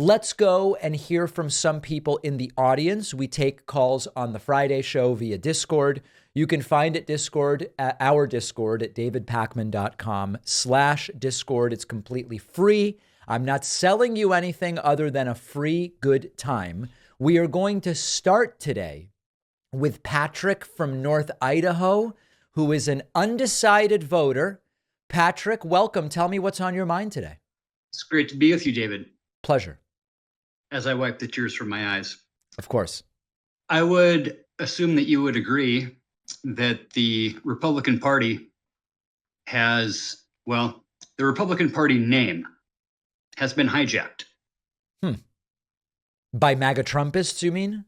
Let's go and hear from some people in the audience. We take calls on the Friday show via Discord. You can find our Discord at davidpakman.com/Discord. It's completely free. I'm not selling you anything other than a free good time. We are going to start today with Patrick from North Idaho, who is an undecided voter. Patrick, welcome. Tell me what's on your mind today. It's great to be with you, David. Pleasure. As I wipe the tears from my eyes. Of course. I would assume that you would agree that the Republican Party has, well, the Republican Party name has been hijacked. By MAGA Trumpists, you mean?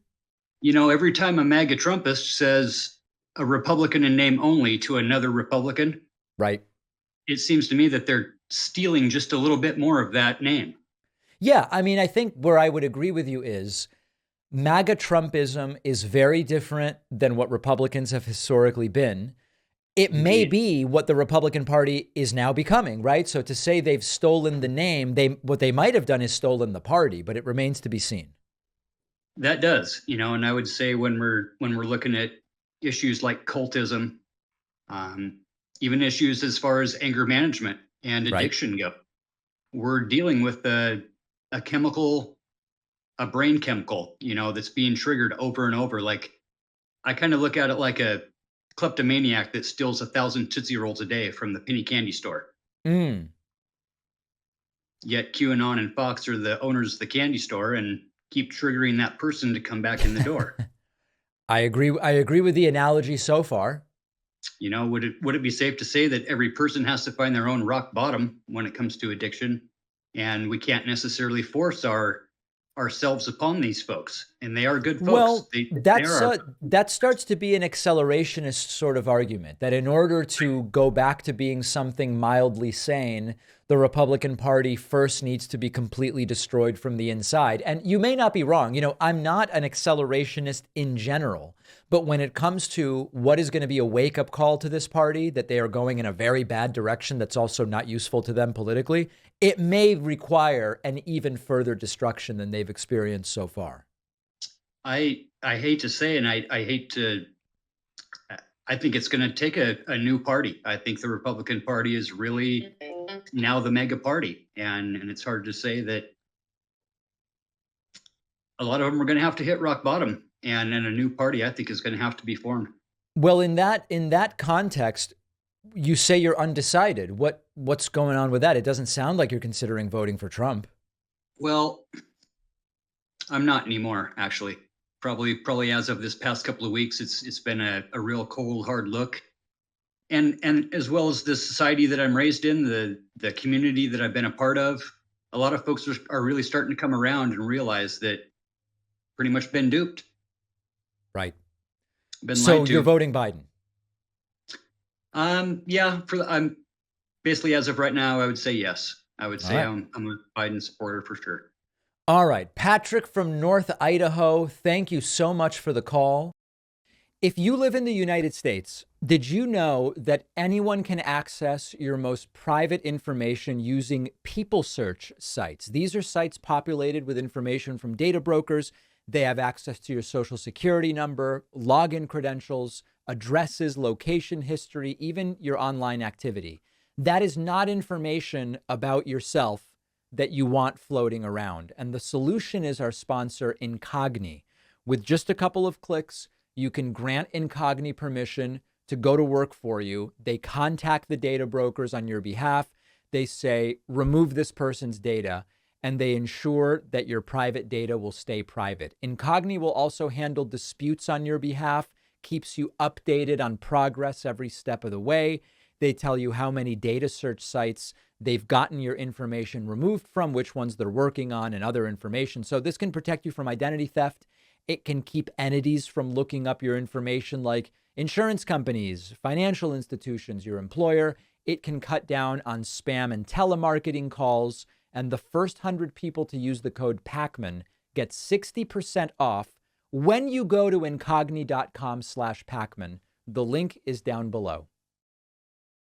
You know, every time a MAGA Trumpist says a Republican in name only to another Republican, right, it seems to me that they're stealing just a little bit more of that name. Yeah, I mean, I think where I would agree with you is MAGA Trumpism is very different than what Republicans have historically been. It may be what the Republican Party is now becoming, right? So to say they've stolen the name, what they might have done is stolen the party, but it remains to be seen. That does, you know, and I would say when we're looking at issues like cultism, even issues as far as anger management and addiction go, we're dealing with a brain chemical, you know, that's being triggered over and over. Like, I kind of look at it like a kleptomaniac that steals 1,000 Tootsie Rolls a day from the penny candy store. Yet QAnon and Fox are the owners of the candy store and keep triggering that person to come back in the door. I agree with the analogy so far. You know, would it be safe to say that every person has to find their own rock bottom when it comes to addiction, and we can't necessarily force ourselves upon these folks, and they are good folks. Well, that starts to be an accelerationist sort of argument, that in order to go back to being something mildly sane, the Republican Party first needs to be completely destroyed from the inside. And you may not be wrong. You know, I'm not an accelerationist in general, but when it comes to what is going to be a wake-up call to this party, that they are going in a very bad direction that's also not useful to them politically, it may require an even further destruction than they've experienced so far. I hate to say, and I think it's going to take a new party. I think the Republican Party is really now the mega party. And it's hard to say that a lot of them are going to have to hit rock bottom. And then a new party, I think, is going to have to be formed. Well, in that context, you say you're undecided. What's going on with that? It doesn't sound like you're considering voting for Trump. Well, I'm not anymore, actually. Probably as of this past couple of weeks, it's been a real cold, hard look. And as well as the society that I'm raised in, the community that I've been a part of, a lot of folks are really starting to come around and realize that pretty much been duped. Right. Been so lied to. You're voting Biden? Yeah. I'm basically, as of right now, I would say yes. I would say I'm a Biden supporter for sure. All right. Patrick from North Idaho, thank you so much for the call. If you live in the United States, did you know that anyone can access your most private information using people search sites? These are sites populated with information from data brokers. They have access to your social security number, login credentials, addresses, location history, even your online activity. That is not information about yourself that you want floating around. And the solution is our sponsor, Incogni. With just a couple of clicks, you can grant Incogni permission to go to work for you. They contact the data brokers on your behalf. They say, remove this person's data, and they ensure that your private data will stay private. Incogni will also handle disputes on your behalf, keeps you updated on progress every step of the way. They tell you how many data search sites they've gotten your information removed from, which ones they're working on, and other information. So this can protect you from identity theft. It can keep entities from looking up your information, like insurance companies, financial institutions, your employer. It can cut down on spam and telemarketing calls. And the first 100 people to use the code Pakman get 60% off when you go to incogni.com/Pakman. The link is down below.